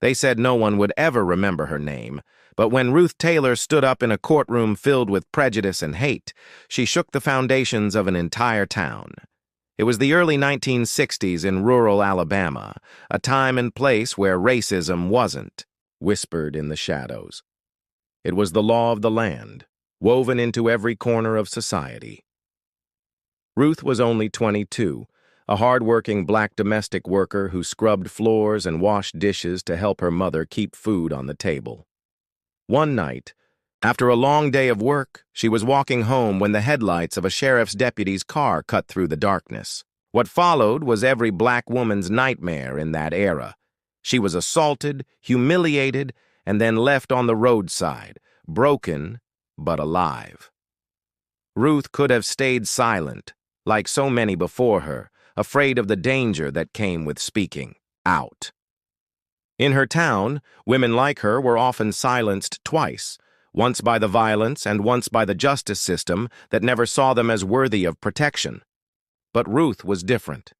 They said no one would ever remember her name, but when Ruth Taylor stood up in a courtroom filled with prejudice and hate, she shook the foundations of an entire town. It was the early 1960s in rural Alabama, a time and place where racism wasn't whispered in the shadows. It was the law of the land, woven into every corner of society. Ruth was only 22, a hard-working black domestic worker who scrubbed floors and washed dishes to help her mother keep food on the table. One night, after a long day of work, she was walking home when the headlights of a sheriff's deputy's car cut through the darkness. What followed was every black woman's nightmare in that era. She was assaulted, humiliated, and then left on the roadside, broken but alive. Ruth could have stayed silent, like so many before her, afraid of the danger that came with speaking out. In her town, women like her were often silenced twice, once by the violence and once by the justice system that never saw them as worthy of protection. But Ruth was different.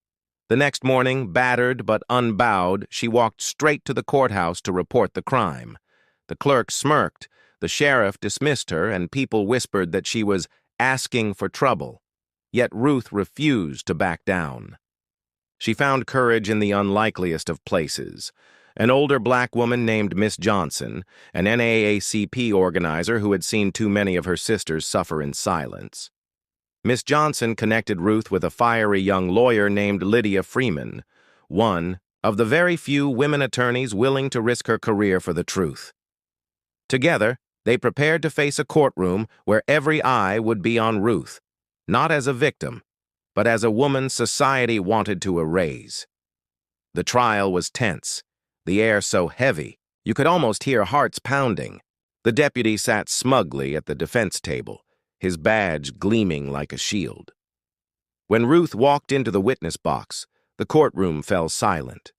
The next morning, battered but unbowed, she walked straight to the courthouse to report the crime. The clerk smirked, the sheriff dismissed her, and people whispered that she was asking for trouble. Yet Ruth refused to back down. She found courage in the unlikeliest of places. An older black woman named Miss Johnson, an NAACP organizer who had seen too many of her sisters suffer in silence. Miss Johnson connected Ruth with a fiery young lawyer named Lydia Freeman, one of the very few women attorneys willing to risk her career for the truth. Together, they prepared to face a courtroom where every eye would be on Ruth, not as a victim, but as a woman society wanted to erase. The trial was tense, the air so heavy you could almost hear hearts pounding. The deputy sat smugly at the defense table, his badge gleaming like a shield. When Ruth walked into the witness box, the courtroom fell silent.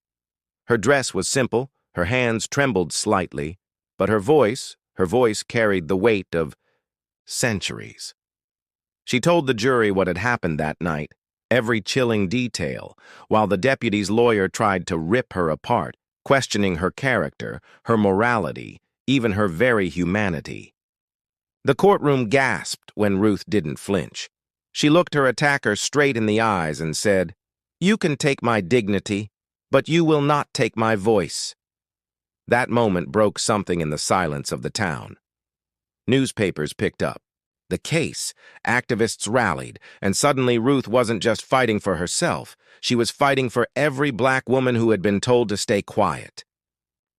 Her dress was simple, her hands trembled slightly, but her voice carried the weight of centuries. She told the jury what had happened that night, every chilling detail, while the deputy's lawyer tried to rip her apart, questioning her character, her morality, even her very humanity. The courtroom gasped when Ruth didn't flinch. She looked her attacker straight in the eyes and said, "You can take my dignity, but you will not take my voice." That moment broke something in the silence of the town. Newspapers picked up the case, activists rallied, and suddenly Ruth wasn't just fighting for herself, she was fighting for every black woman who had been told to stay quiet.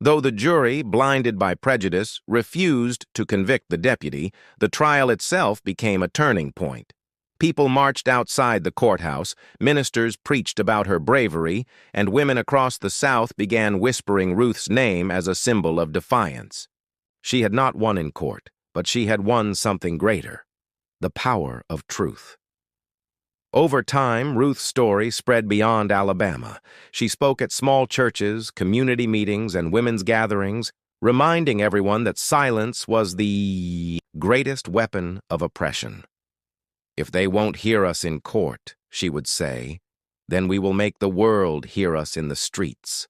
Though the jury, blinded by prejudice, refused to convict the deputy, the trial itself became a turning point. People marched outside the courthouse, ministers preached about her bravery, and women across the South began whispering Ruth's name as a symbol of defiance. She had not won in court, but she had won something greater: the power of truth. Over time, Ruth's story spread beyond Alabama. She spoke at small churches, community meetings, and women's gatherings, reminding everyone that silence was the greatest weapon of oppression. "If they won't hear us in court," she would say, "then we will make the world hear us in the streets."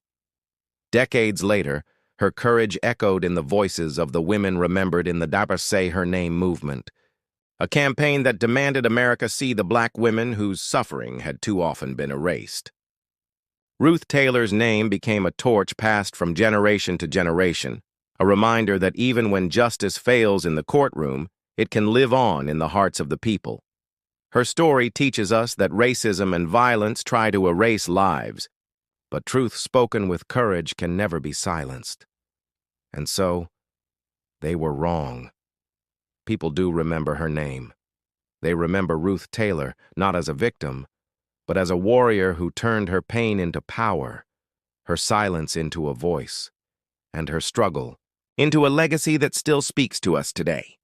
Decades later, her courage echoed in the voices of the women remembered in the Never Say Her Name movement, a campaign that demanded America see the black women whose suffering had too often been erased. Ruth Taylor's name became a torch passed from generation to generation, a reminder that even when justice fails in the courtroom, it can live on in the hearts of the people. Her story teaches us that racism and violence try to erase lives, but truth spoken with courage can never be silenced. And so, they were wrong. People do remember her name. They remember Ruth Taylor, not as a victim, but as a warrior who turned her pain into power, her silence into a voice, and her struggle into a legacy that still speaks to us today.